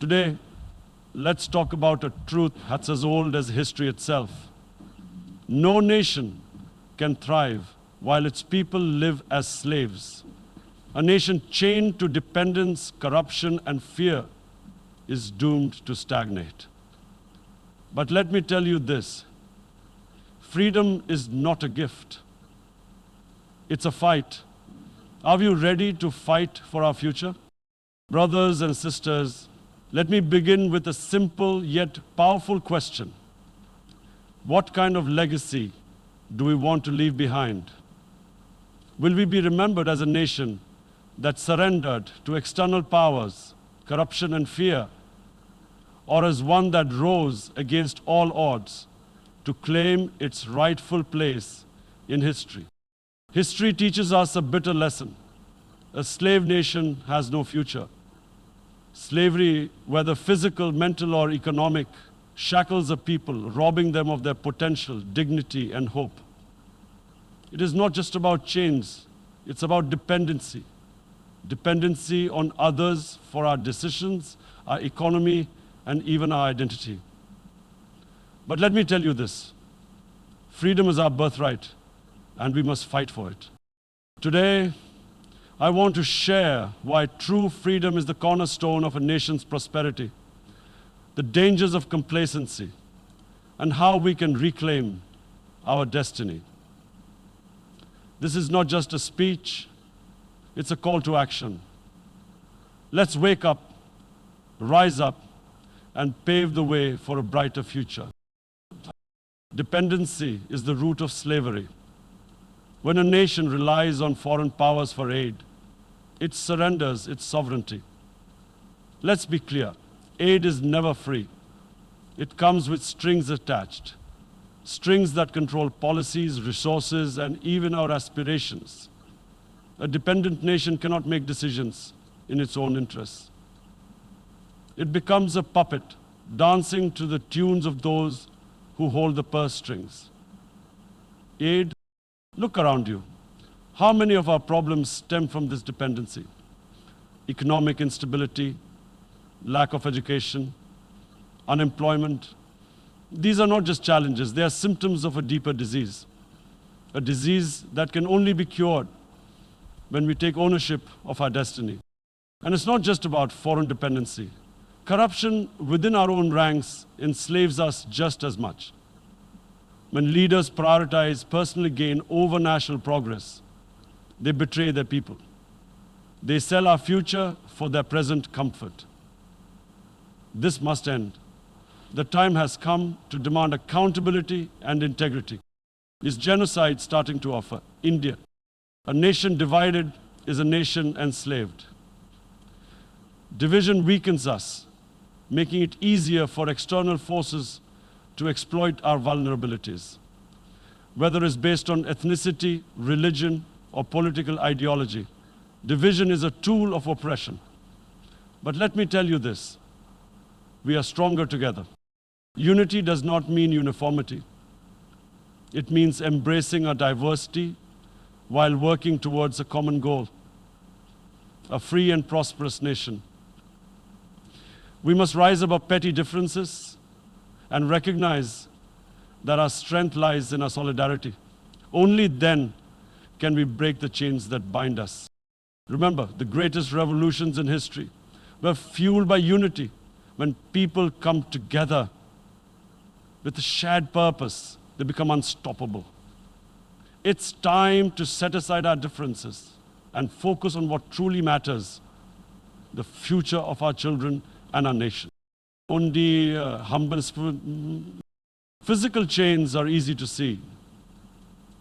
Today, let's talk about a truth that's as old as history itself. No nation can thrive while its people live as slaves. A nation chained to dependence, corruption, and fear is doomed to stagnate. But let me tell you this, freedom is not a gift. It's a fight. Are you ready to fight for our future? Brothers and sisters, let me begin with a simple yet powerful question. What kind of legacy do we want to leave behind? Will we be remembered as a nation that surrendered to external powers, corruption, and fear, or as one that rose against all odds to claim its rightful place in history? History teaches us a bitter lesson. A slave nation has no future. Slavery, whether physical, mental, or economic, shackles a people, robbing them of their potential, dignity, and hope. It is not just about chains, it's about dependency. Dependency on others for our decisions, our economy, and even our identity. But let me tell you this, freedom is our birthright, and we must fight for it. Today, I want to share why true freedom is the cornerstone of a nation's prosperity, the dangers of complacency, and how we can reclaim our destiny. This is not just a speech, it's a call to action. Let's wake up, rise up, and pave the way for a brighter future. Dependency is the root of slavery. When a nation relies on foreign powers for aid, it surrenders its sovereignty. Let's be clear, aid is never free. It comes with strings attached, strings that control policies, resources, and even our aspirations. A dependent nation cannot make decisions in its own interests. It becomes a puppet, dancing to the tunes of those who hold the purse strings. Aid, look around you. How many of our problems stem from this dependency? Economic instability, lack of education, unemployment. These are not just challenges, they are symptoms of a deeper disease. A disease that can only be cured when we take ownership of our destiny. And it's not just about foreign dependency. Corruption within our own ranks enslaves us just as much. When leaders prioritize personal gain over national progress, they betray their people. They sell our future for their present comfort. This must end. The time has come to demand accountability and integrity. Is genocide starting to offer? India. A nation divided is a nation enslaved. Division weakens us, making it easier for external forces to exploit our vulnerabilities. Whether it's based on ethnicity, religion, or political ideology, division is a tool of oppression. But let me tell you this, we are stronger together. Unity does not mean uniformity. It means embracing our diversity while working towards a common goal, a free and prosperous nation. We must rise above petty differences and recognize that our strength lies in our solidarity. Only then can we break the chains that bind us. Remember, the greatest revolutions in history were fueled by unity. When people come together with a shared purpose, they become unstoppable. It's time to set aside our differences and focus on what truly matters, the future of our children and our nation. Only humble physical chains are easy to see,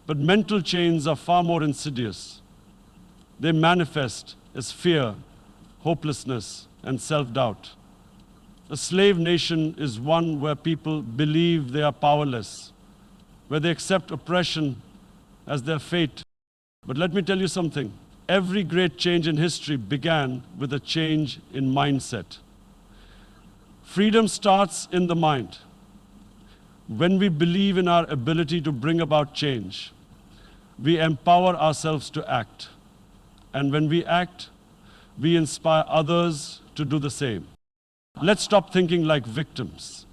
but mental chains are far more insidious. They manifest as fear, hopelessness, and self-doubt. A slave nation is one where people believe they are powerless, where they accept oppression as their fate. But let me tell you something. Every great change in history began with a change in mindset. Freedom starts in the mind. When we believe in our ability to bring about change, we empower ourselves to act. And when we act, we inspire others to do the same. Let's stop thinking like victims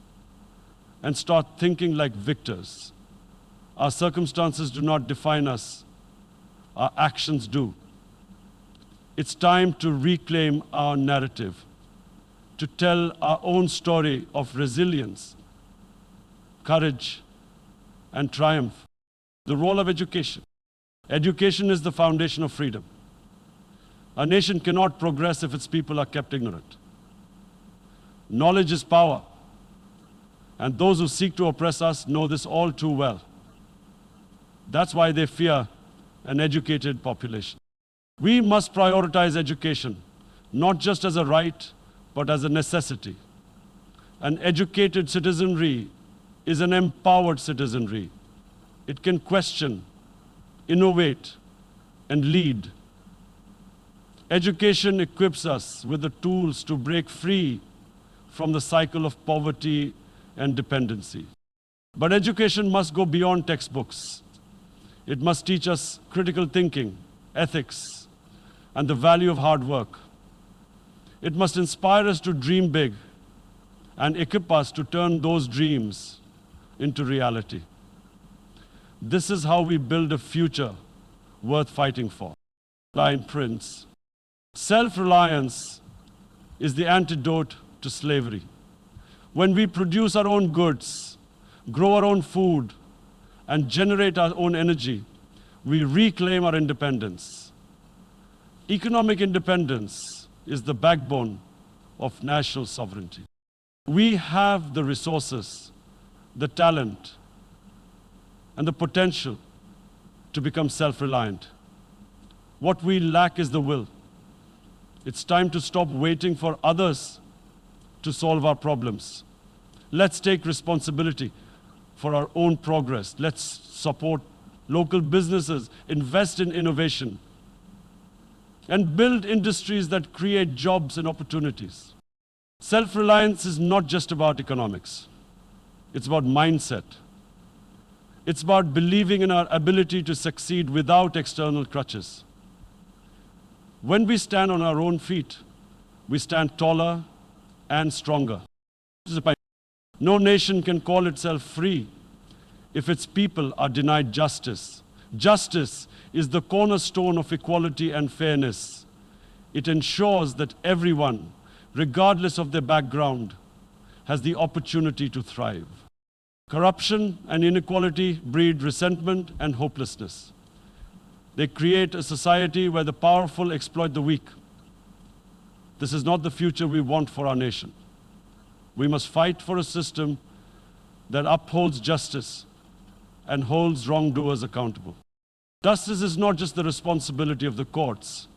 and start thinking like victors. Our circumstances do not define us, our actions do. It's time to reclaim our narrative, to tell our own story of resilience, courage, and triumph. The role of education. Education is the foundation of freedom. A nation cannot progress if its people are kept ignorant. Knowledge is power, and those who seek to oppress us know this all too well. That's why they fear an educated population. We must prioritize education, not just as a right, but as a necessity. An educated citizenry is an empowered citizenry. It can question, innovate, and lead. Education equips us with the tools to break free from the cycle of poverty and dependency. But education must go beyond textbooks. It must teach us critical thinking, ethics, and the value of hard work. It must inspire us to dream big and equip us to turn those dreams into reality. This is how we build a future worth fighting for. Line Prince. Self-reliance is the antidote to slavery. When we produce our own goods, grow our own food, and generate our own energy, we reclaim our independence. Economic independence is the backbone of national sovereignty. We have the resources, the talent, and the potential to become self-reliant. What we lack is the will. It's time to stop waiting for others to solve our problems. Let's take responsibility for our own progress. Let's support local businesses, invest in innovation, and build industries that create jobs and opportunities. Self-reliance is not just about economics. It's about mindset. It's about believing in our ability to succeed without external crutches. When we stand on our own feet, we stand taller and stronger. No nation can call itself free if its people are denied justice. Justice is the cornerstone of equality and fairness. It ensures that everyone, regardless of their background, has the opportunity to thrive. Corruption and inequality breed resentment and hopelessness. They create a society where the powerful exploit the weak. This is not the future we want for our nation. We must fight for a system that upholds justice and holds wrongdoers accountable. Justice is not just the responsibility of the courts.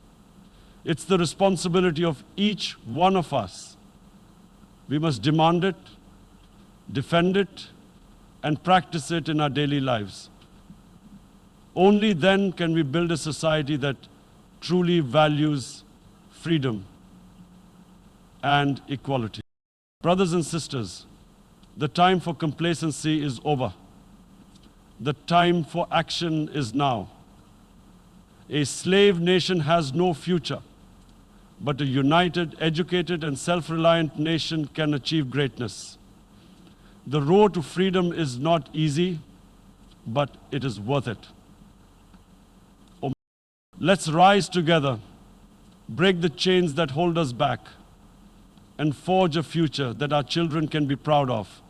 It's the responsibility of each one of us. We must demand it, defend it, and practice it in our daily lives. Only then can we build a society that truly values freedom and equality. Brothers and sisters, the time for complacency is over. The time for action is now. A slave nation has no future, but a united, educated, and self-reliant nation can achieve greatness. The road to freedom is not easy, but it is worth it. Let's rise together, break the chains that hold us back, and forge a future that our children can be proud of.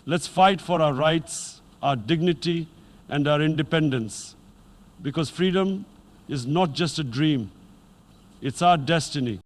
Let's fight for our rights, our dignity, and our independence, because freedom is not just a dream, it's our destiny.